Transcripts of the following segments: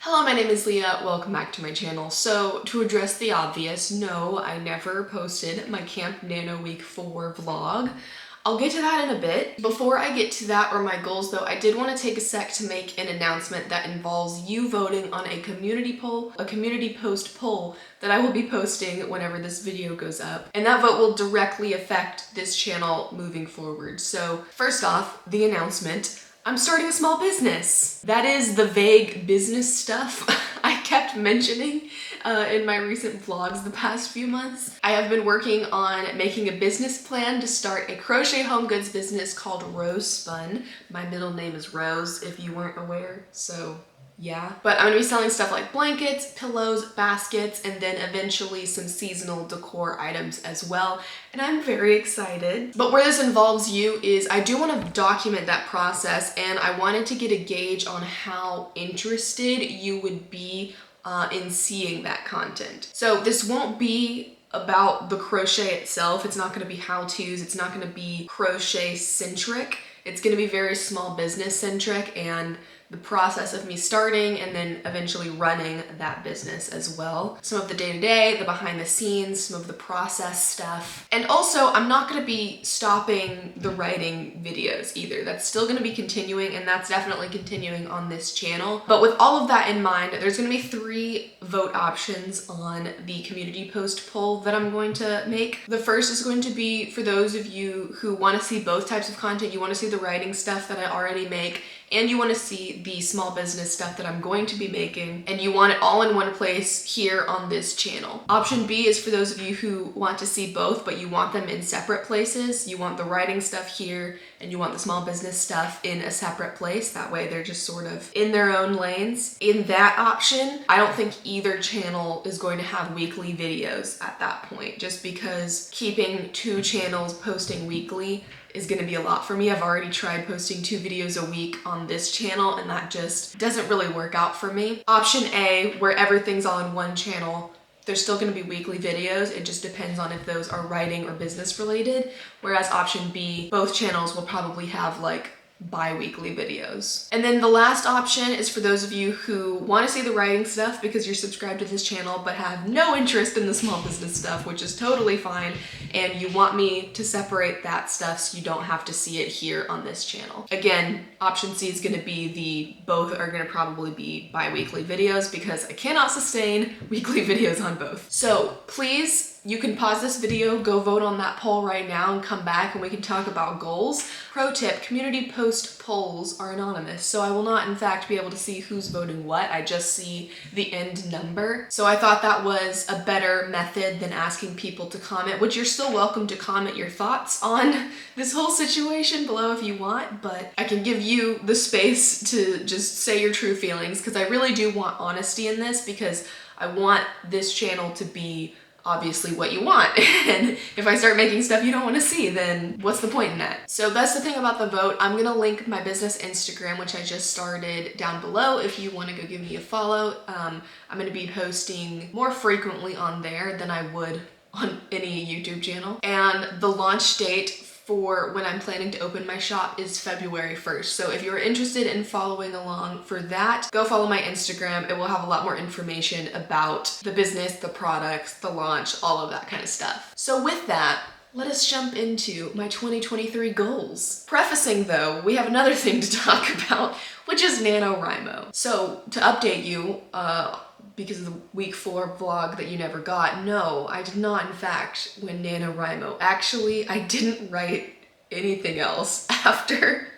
Hello, my name is Leah. Welcome back to my channel. So, to address the obvious, no, I never posted my Camp Nano Week 4 vlog. I'll get to that in a bit. Before I get to that or my goals though, I did want to take a sec to make an announcement that involves you voting on a community post poll that I will be posting whenever this video goes up. And that vote will directly affect this channel moving forward. So, first off, the announcement. I'm starting a small business. That is the vague business stuff I kept mentioning in my recent vlogs the past few months. I have been working on making a business plan to start a crochet home goods business called Rosespun. My middle name is Rose, if you weren't aware, so yeah. But I'm gonna be selling stuff like blankets, pillows, baskets, and then eventually some seasonal decor items as well. And I'm very excited. But where this involves you is I do want to document that process, and I wanted to get a gauge on how interested you would be in seeing that content. So this won't be about the crochet itself. It's not gonna be how-tos. It's not gonna be crochet centric. It's gonna be very small business centric and the process of me starting and then eventually running that business as well. Some of the day-to-day, the behind the scenes, some of the process stuff. And also, I'm not gonna be stopping the writing videos either. That's still gonna be continuing, and that's definitely continuing on this channel. But with all of that in mind, there's gonna be 3 vote options on the community post poll that I'm going to make. The first is going to be for those of you who wanna see both types of content. You wanna see the writing stuff that I already make, and you want to see the small business stuff that I'm going to be making, and you want it all in one place here on this channel. Option B is for those of you who want to see both, but you want them in separate places. You want the writing stuff here, and you want the small business stuff in a separate place. That way they're just sort of in their own lanes. In that option, I don't think either channel is going to have weekly videos at that point, just because keeping 2 channels posting weekly is gonna be a lot for me. I've already tried posting 2 videos a week on this channel, and that just doesn't really work out for me. Option A, where everything's all in one channel, there's still gonna be weekly videos. It just depends on if those are writing or business related. Whereas option B, both channels will probably have like bi-weekly videos. And then the last option is for those of you who want to see the writing stuff because you're subscribed to this channel but have no interest in the small business stuff, which is totally fine, and you want me to separate that stuff so you don't have to see it here on this channel. Again, option C is going to be both are going to probably be bi-weekly videos because I cannot sustain weekly videos on both. So please, you can pause this video, go vote on that poll right now, and come back and we can talk about goals. Pro tip, community post polls are anonymous, so I will not in fact be able to see who's voting what. I just see the end number. So I thought that was a better method than asking people to comment, which you're still welcome to comment your thoughts on this whole situation below if you want, but I can give you the space to just say your true feelings because I really do want honesty in this because I want this channel to be obviously what you want. And if I start making stuff you don't want to see, then what's the point in that? So that's the thing about the vote. I'm gonna link my business Instagram, which I just started, down below if you want to go give me a follow. I'm gonna be posting more frequently on there than I would on any YouTube channel. And the launch date for when I'm planning to open my shop is February 1st. So if you're interested in following along for that, go follow my Instagram. It will have a lot more information about the business, the products, the launch, all of that kind of stuff. So with that, let us jump into my 2023 goals. Prefacing though, we have another thing to talk about, which is NaNoWriMo. So to update you, because of the week 4 vlog that you never got, no, I did not in fact win NaNoWriMo. Actually, I didn't write anything else after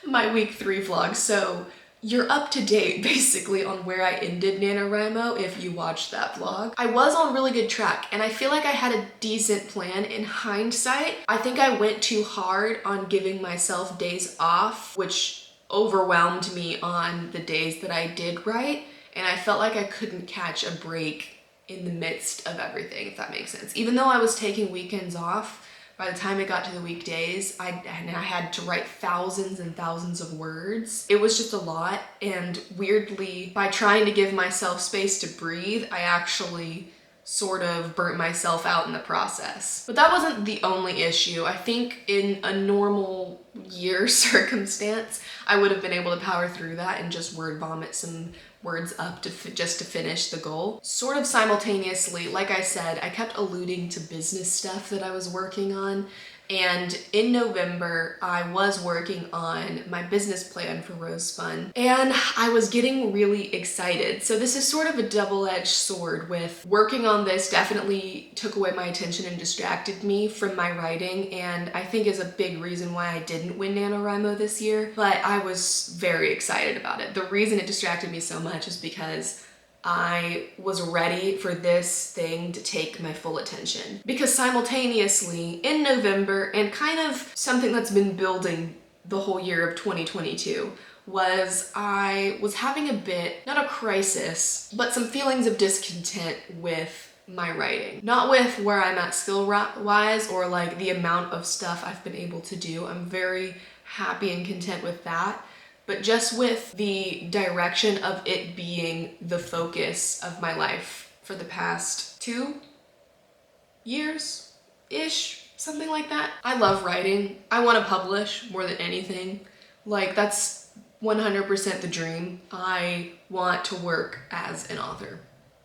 my week 3 vlog, so you're up to date basically on where I ended NaNoWriMo if you watched that vlog. I was on really good track, and I feel like I had a decent plan in hindsight. I think I went too hard on giving myself days off, which overwhelmed me on the days that I did write. And I felt like I couldn't catch a break in the midst of everything, if that makes sense. Even though I was taking weekends off, by the time it got to the weekdays, I had to write thousands and thousands of words. It was just a lot, and weirdly, by trying to give myself space to breathe, I actually sort of burnt myself out in the process. But that wasn't the only issue. I think in a normal year circumstance, I would have been able to power through that and just word vomit some words up just to finish the goal. Sort of simultaneously, like I said, I kept alluding to business stuff that I was working on. And in November, I was working on my business plan for Rosespun, and I was getting really excited. So this is sort of a double-edged sword. With working on this definitely took away my attention and distracted me from my writing, and I think is a big reason why I didn't win NaNoWriMo this year, but I was very excited about it. The reason it distracted me so much is because I was ready for this thing to take my full attention. Because simultaneously, in November, and kind of something that's been building the whole year of 2022, was I was having a bit, not a crisis, but some feelings of discontent with my writing. Not with where I'm at skill-wise or like the amount of stuff I've been able to do. I'm very happy and content with that. But just with the direction of it being the focus of my life for the past 2 years-ish, something like that. I love writing. I want to publish more than anything. Like, that's 100% the dream. I want to work as an author.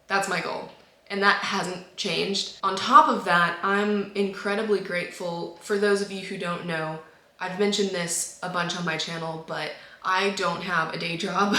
That's my goal. And that hasn't changed. On top of that, I'm incredibly grateful. For those of you who don't know, I've mentioned this a bunch on my channel, but I don't have a day job.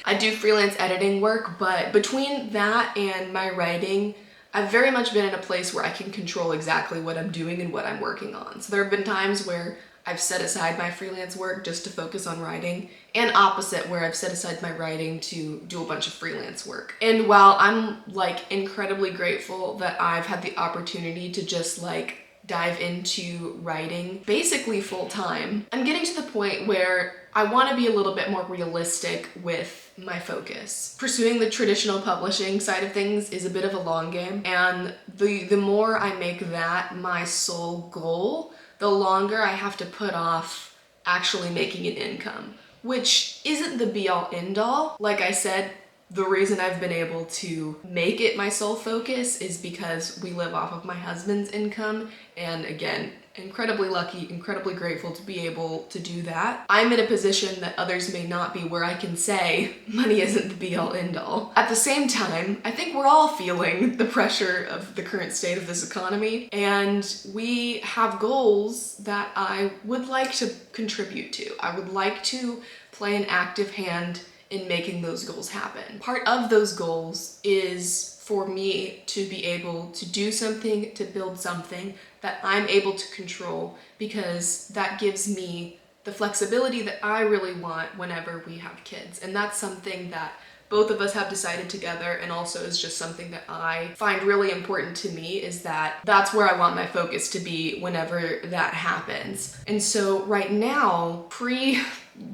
I do freelance editing work, but between that and my writing, I've very much been in a place where I can control exactly what I'm doing and what I'm working on. So there have been times where I've set aside my freelance work just to focus on writing, and opposite, where I've set aside my writing to do a bunch of freelance work. And while I'm like incredibly grateful that I've had the opportunity to just like dive into writing basically full time, I'm getting to the point where I want to be a little bit more realistic with my focus. Pursuing the traditional publishing side of things is a bit of a long game, and the more I make that my sole goal, the longer I have to put off actually making an income, which isn't the be-all end-all. Like I said, the reason I've been able to make it my sole focus is because we live off of my husband's income, and again, incredibly lucky, incredibly grateful to be able to do that. I'm in a position that others may not be, where I can say money isn't the be-all end-all. At the same time, I think we're all feeling the pressure of the current state of this economy, and we have goals that I would like to contribute to. I would like to play an active hand in making those goals happen. Part of those goals is for me to be able to do something, to build something that I'm able to control, because that gives me the flexibility that I really want whenever we have kids. And that's something that both of us have decided together, and also is just something that I find really important to me, is that that's where I want my focus to be whenever that happens. And so right now, pre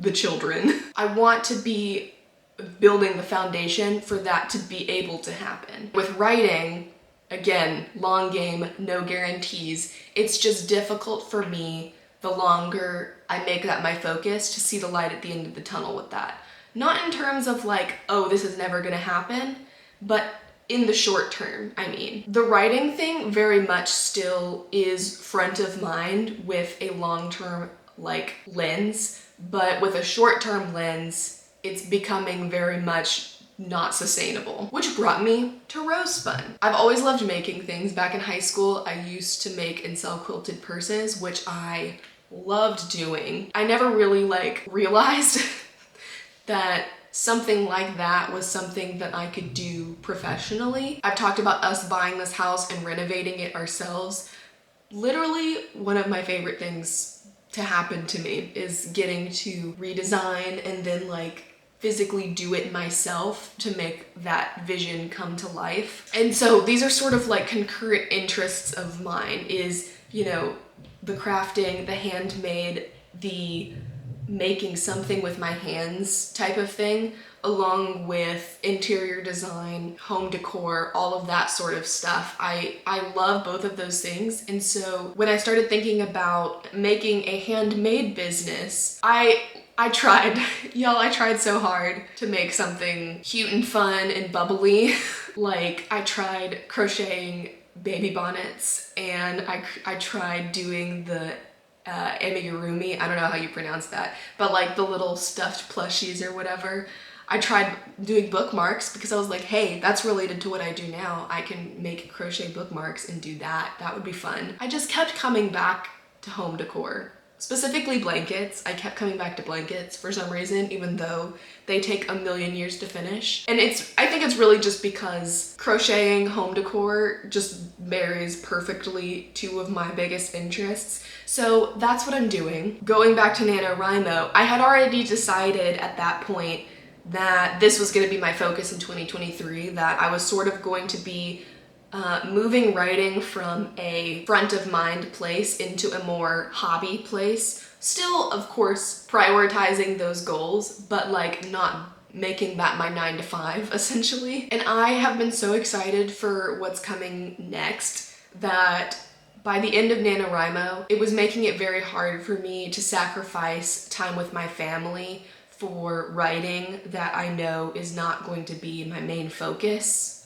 the children, I want to be building the foundation for that to be able to happen. With writing, again, long game, no guarantees. It's just difficult for me, the longer I make that my focus, to see the light at the end of the tunnel with that. Not in terms of like, oh, this is never gonna happen, but in the short term, I mean. The writing thing very much still is front of mind with a long-term like lens, but with a short-term lens, it's becoming very much not sustainable, which brought me to Rosespun. I've always loved making things. Back in high school, I used to make and sell quilted purses, which I loved doing. I never really like realized that something like that was something that I could do professionally. I've talked about us buying this house and renovating it ourselves. Literally, one of my favorite things to happen to me is getting to redesign and then like physically do it myself to make that vision come to life. And so these are sort of like concurrent interests of mine, is, you know, the crafting, the handmade, the making something with my hands type of thing, along with interior design, home decor, all of that sort of stuff. I love both of those things. And so when I started thinking about making a handmade business, I tried. Y'all, I tried so hard to make something cute and fun and bubbly. Like, I tried crocheting baby bonnets, and I tried doing the amigurumi, I don't know how you pronounce that, but like the little stuffed plushies or whatever. I tried doing bookmarks because I was like, hey, that's related to what I do now. I can make crochet bookmarks and do that. That would be fun. I just kept coming back to home decor. Specifically blankets. I kept coming back to blankets for some reason, even though they take a million years to finish. And I think it's really just because crocheting home decor just marries perfectly two of my biggest interests. So that's what I'm doing. Going back to NaNoWriMo, I had already decided at that point that this was gonna be my focus in 2023, that I was sort of going to be moving writing from a front of mind place into a more hobby place. Still, of course, prioritizing those goals, but like not making that my 9 to 5 essentially. And I have been so excited for what's coming next that by the end of NaNoWriMo, it was making it very hard for me to sacrifice time with my family for writing that I know is not going to be my main focus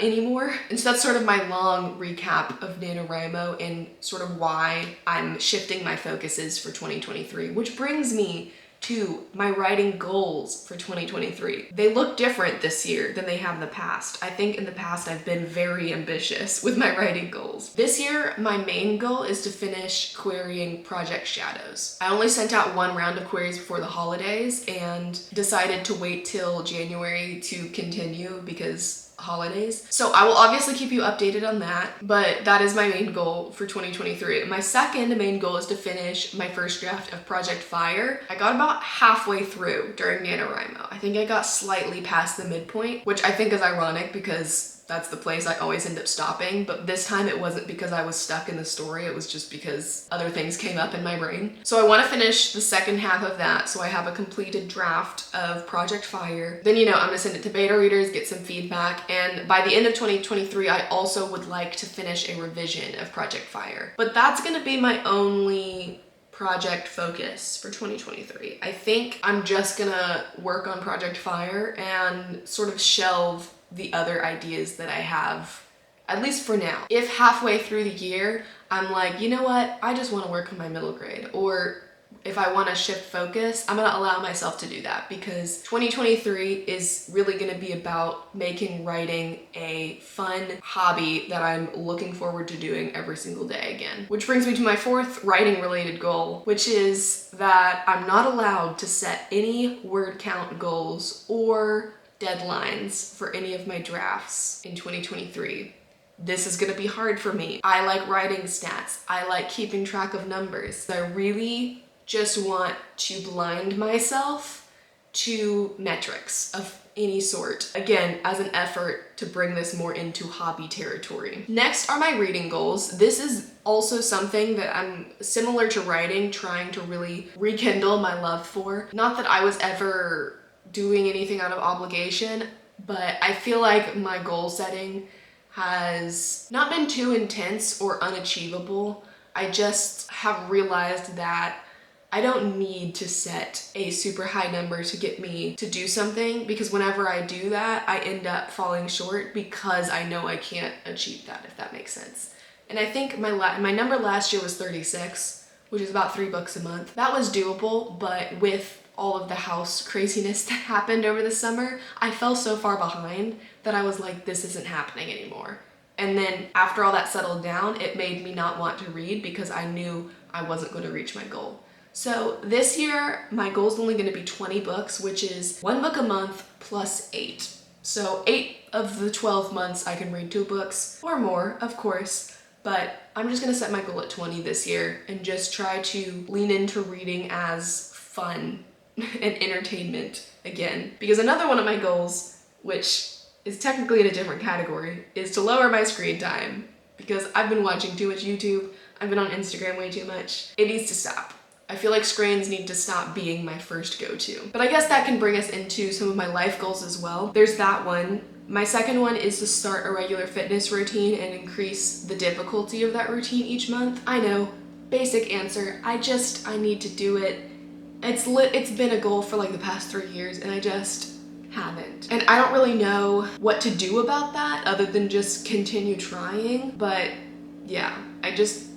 anymore. And so that's sort of my long recap of NaNoWriMo and sort of why I'm shifting my focuses for 2023, which brings me to my writing goals for 2023. They look different this year than they have in the past. I think in the past I've been very ambitious with my writing goals. This year, my main goal is to finish querying Project Shadows. I only sent out one round of queries before the holidays and decided to wait till January to continue because holidays. So I will obviously keep you updated on that, but that is my main goal for 2023. My second main goal is to finish my first draft of Project Fire. I got about halfway through during NaNoWriMo. I think I got slightly past the midpoint, which I think is ironic because that's the place I always end up stopping, but this time it wasn't because I was stuck in the story, it was just because other things came up in my brain. So I want to finish the second half of that so I have a completed draft of Project Fire. Then, I'm gonna send it to beta readers, get some feedback, and by the end of 2023, I also would like to finish a revision of Project Fire. But that's gonna be my only project focus for 2023. I think I'm just gonna work on Project Fire and sort of shelve the other ideas that I have, at least for now. If halfway through the year, I'm like, you know what, I just want to work on my middle grade, or if I want to shift focus, I'm going to allow myself to do that because 2023 is really going to be about making writing a fun hobby that I'm looking forward to doing every single day again. Which brings me to my fourth writing related goal, which is that I'm not allowed to set any word count goals or deadlines for any of my drafts in 2023. This is gonna be hard for me. I like writing stats. I like keeping track of numbers. I really just want to blind myself to metrics of any sort. Again, as an effort to bring this more into hobby territory. Next are my reading goals. This is also something that I'm, similar to writing, trying to really rekindle my love for. Not that I was ever doing anything out of obligation, but I feel like my goal setting has not been too intense or unachievable. I just have realized that I don't need to set a super high number to get me to do something, because whenever I do that, I end up falling short because I know I can't achieve that, if that makes sense. And I think my number last year was 36, which is about 3 books a month. That was doable, but with all of the house craziness that happened over the summer, I fell so far behind that I was like, this isn't happening anymore. And then after all that settled down, it made me not want to read because I knew I wasn't going to reach my goal. So this year, my goal is only going to be 20 books, which is 1 book a month plus 8. So 8 of the 12 months I can read 2 books or more, of course, but I'm just going to set my goal at 20 this year and just try to lean into reading as fun and entertainment again. Because another one of my goals, which is technically in a different category, is to lower my screen time. Because I've been watching too much YouTube, I've been on Instagram way too much. It needs to stop. I feel like screens need to stop being my first go-to. But I guess that can bring us into some of my life goals as well. There's that one. My second one is to start a regular fitness routine and increase the difficulty of that routine each month. I know, basic answer, I need to do it. It's been a goal for like the past 3 years and I just haven't. And I don't really know what to do about that other than just continue trying, but yeah, I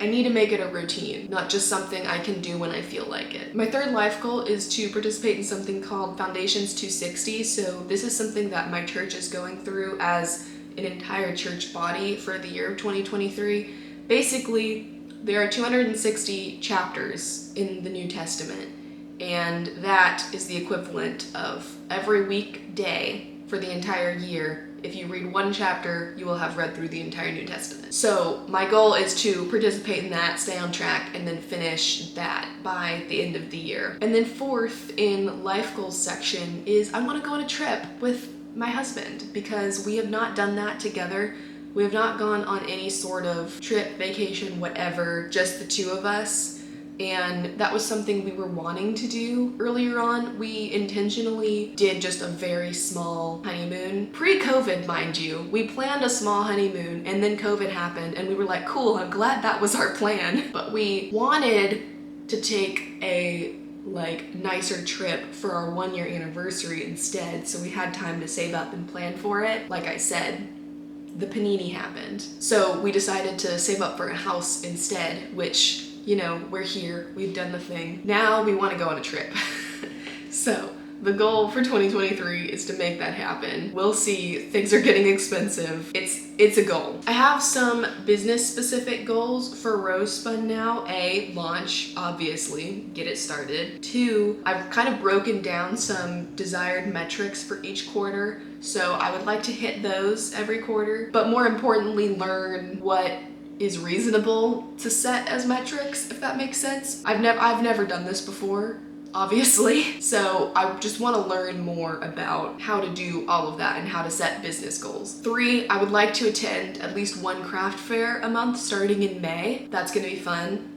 need to make it a routine, not just something I can do when I feel like it. My third life goal is to participate in something called Foundations 260. So this is something that my church is going through as an entire church body for the year of 2023. Basically, there are 260 chapters in the New Testament, and that is the equivalent of every weekday for the entire year. If you read one chapter, you will have read through the entire New Testament. So my goal is to participate in that, stay on track, and then finish that by the end of the year. And then fourth in life goals section is I want to go on a trip with my husband, because we have not done that together. We have not gone on any sort of trip, vacation, whatever, just the two of us. And that was something we were wanting to do earlier on. We intentionally did just a very small honeymoon. Pre-COVID, mind you. We planned a small honeymoon and then COVID happened and we were like, cool, I'm glad that was our plan. But we wanted to take a nicer trip for our 1-year anniversary instead. So we had time to save up and plan for it. Like I said, the panini happened. So we decided to save up for a house instead, which, you know, we're here, we've done the thing. Now we want to go on a trip. So the goal for 2023 is to make that happen. We'll see, things are getting expensive. It's a goal. I have some business specific goals for Rosespun now. A, launch, obviously, get it started. 2, I've kind of broken down some desired metrics for each quarter. So I would like to hit those every quarter, but more importantly, learn what is reasonable to set as metrics, if that makes sense. I've never done this before, obviously. So I just want to learn more about how to do all of that and how to set business goals. 3, I would like to attend at least one craft fair a month starting in May. That's gonna be fun.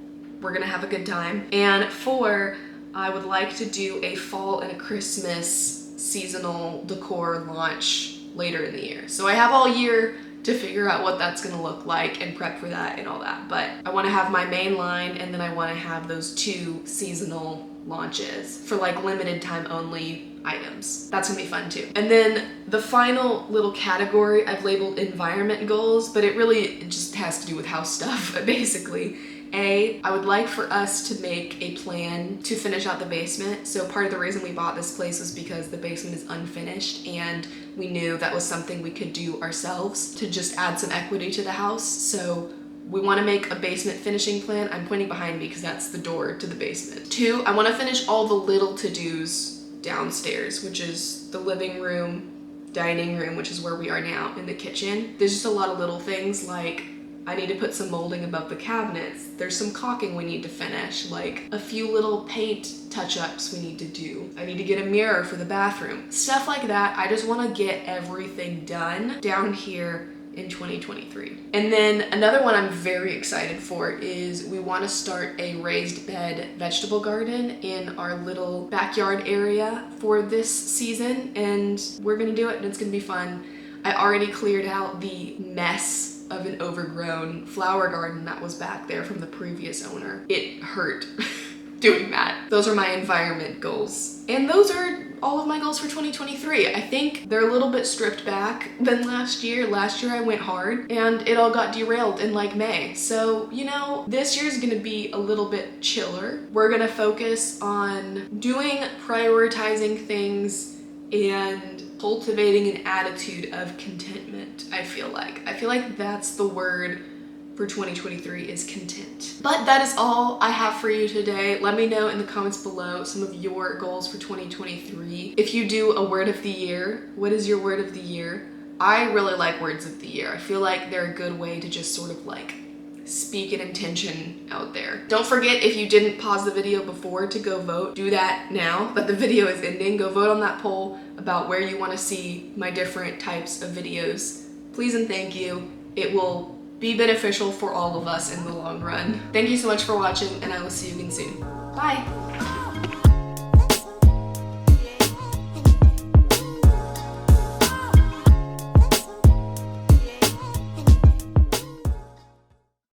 We're gonna have a good time. And 4, I would like to do a fall and a Christmas seasonal decor launch later in the year. So I have all year to figure out what that's gonna look like and prep for that and all that. But I wanna have my main line and then I wanna have those 2 seasonal launches for like limited time only items. That's gonna be fun too. And then the final little category I've labeled environment goals, but it just has to do with house stuff, basically. A, I would like for us to make a plan to finish out the basement. So part of the reason we bought this place was because the basement is unfinished and we knew that was something we could do ourselves to just add some equity to the house. So we want to make a basement finishing plan. I'm pointing behind me because that's the door to the basement. 2, I want to finish all the little to-dos downstairs, which is the living room, dining room, which is where we are now, and the kitchen. There's just a lot of little things like I need to put some molding above the cabinets. There's some caulking we need to finish, like a few little paint touch-ups we need to do. I need to get a mirror for the bathroom. Stuff like that. I just want to get everything done down here in 2023. And then another one I'm very excited for is we want to start a raised bed vegetable garden in our little backyard area for this season, and we're gonna do it and it's gonna be fun. I already cleared out the mess of an overgrown flower garden that was back there from the previous owner. It hurt doing that. Those are my environment goals. And those are all of my goals for 2023. I think they're a little bit stripped back than last year. Last year I went hard and it all got derailed in like May. So, you know, this year's gonna be a little bit chiller. We're gonna focus on prioritizing things and cultivating an attitude of contentment, I feel like that's the word for 2023 is content. But that is all I have for you today. Let me know in the comments below some of your goals for 2023. If you do a word of the year, what is your word of the year? I really like words of the year. I feel like they're a good way to just sort of like speak an intention out there. Don't forget, if you didn't pause the video before to go vote, do that now that the video is ending. Go vote on that poll about where you want to see my different types of videos. Please and thank you. It will be beneficial for all of us in the long run. Thank you so much for watching, and I will see you again soon. Bye!